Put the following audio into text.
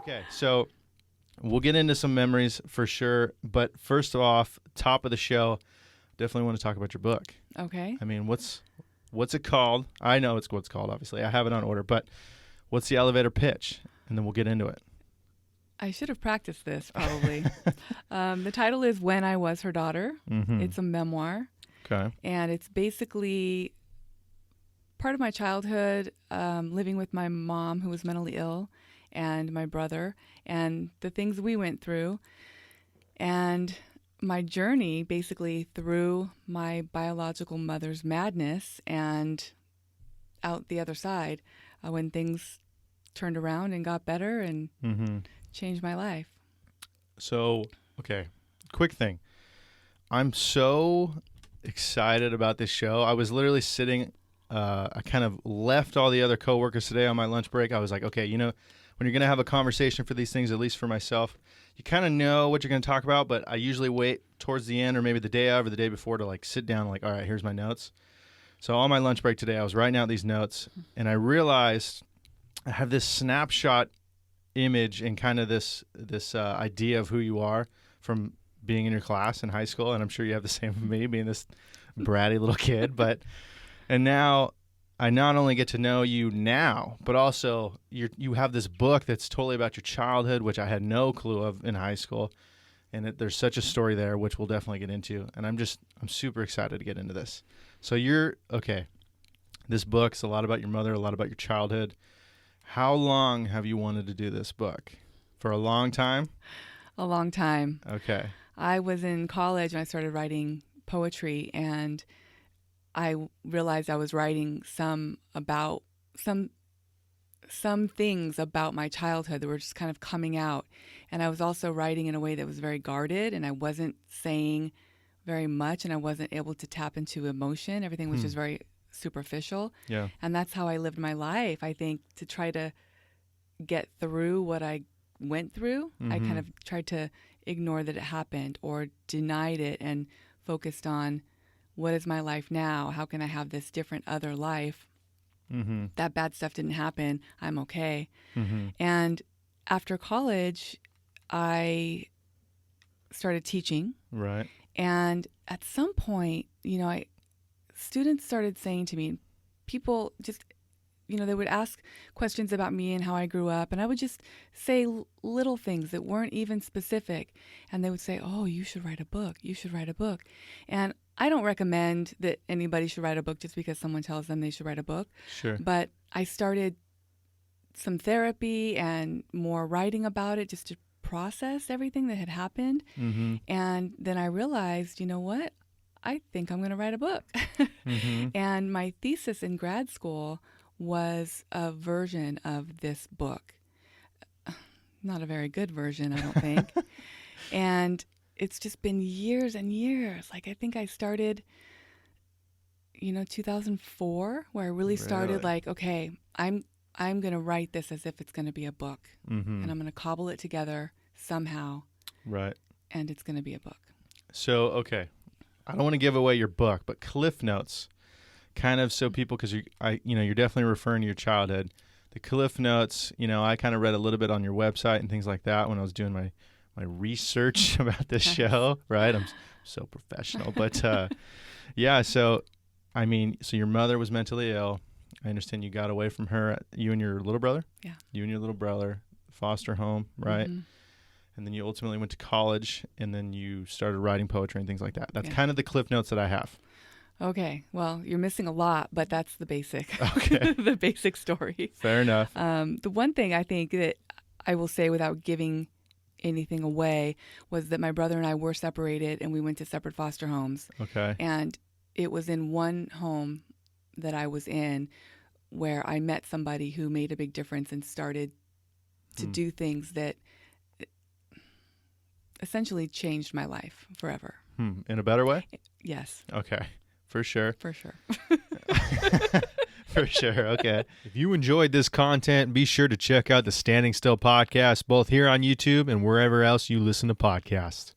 Okay, so we'll get into some memories for sure. But first off, top of the show, definitely want to talk about your book. Okay. I mean, what's it called? I know it's what's called, obviously. I have it on order, but what's the elevator pitch? And then we'll get into it. I should have practiced this probably. The title is When I Was Her Daughter. Mm-hmm. It's a memoir. Okay. And it's basically part of my childhood, living with my mom who was mentally ill and my brother and the things we went through and my journey basically through my biological mother's madness and out the other side when things turned around and got better and changed my life. So, okay, quick thing. I'm so excited about this show. I was literally sitting, I kind of left all the other coworkers today on my lunch break. I was like, okay, when you're going to have a conversation for these things, at least for myself, you kind of know what you're going to talk about, but I usually wait towards the end or maybe the day of or the day before to like sit down and like, all right, here's my notes. So on my lunch break today, I was writing out these notes and I realized I have this snapshot image and kind of this idea of who you are from being in your class in high school. And I'm sure you have the same with me, being this bratty little kid, and now I not only get to know you now, but also you have this book that's totally about your childhood, which I had no clue of in high school. And there's such a story there, which we'll definitely get into. And I'm super excited to get into this. So this book's a lot about your mother, a lot about your childhood. How long have you wanted to do this book? For a long time? A long time. Okay. I was in college and I started writing poetry, and I realized I was writing some things about my childhood that were just kind of coming out. And I was also writing in a way that was very guarded, and I wasn't saying very much, and I wasn't able to tap into emotion. Everything was just very superficial. Yeah. And that's how I lived my life, I think, to try to get through what I went through. I kind of tried to ignore that it happened or denied it and focused on what is my life now? How can I have this different other life? That bad stuff didn't happen. I'm okay. And after college, I started teaching. Right. And at some point, students started saying to me, people just, they would ask questions about me and how I grew up. And I would just say little things that weren't even specific. And they would say, oh, you should write a book. You should write a book. And I don't recommend that anybody should write a book just because someone tells them they should write a book. Sure. But I started some therapy and more writing about it just to process everything that had happened. And then I realized, you know what? I think I'm going to write a book. And my thesis in grad school was a version of this book. Not a very good version, I don't think. And it's just been years and years. Like, I think I started, 2004, where I really started like, okay, I'm going to write this as if it's going to be a book. And I'm going to cobble it together somehow. Right. And it's going to be a book. So, okay. I don't want to give away your book, but Cliff Notes, kind of so people, because you're definitely referring to your childhood. The Cliff Notes, I kind of read a little bit on your website and things like that when I was doing my research about this show, right? I'm so professional, but yeah. So, so your mother was mentally ill. I understand you got away from her. You and your little brother. Yeah. You and your little brother, foster home, right? And then you ultimately went to college, and then you started writing poetry and things like that. That's kind of the Cliff Notes that I have. Okay. Well, you're missing a lot, but that's the basic. Okay. The basic story. Fair enough. The one thing I think that I will say without giving anything away was that my brother and I were separated, and we went to separate foster homes. Okay. And it was in one home that I was in where I met somebody who made a big difference and started to do things that essentially changed my life forever. In a better way? Yes. Okay. For sure. For sure. For sure. Okay. If you enjoyed this content, be sure to check out the Standing Still podcast, both here on YouTube and wherever else you listen to podcasts.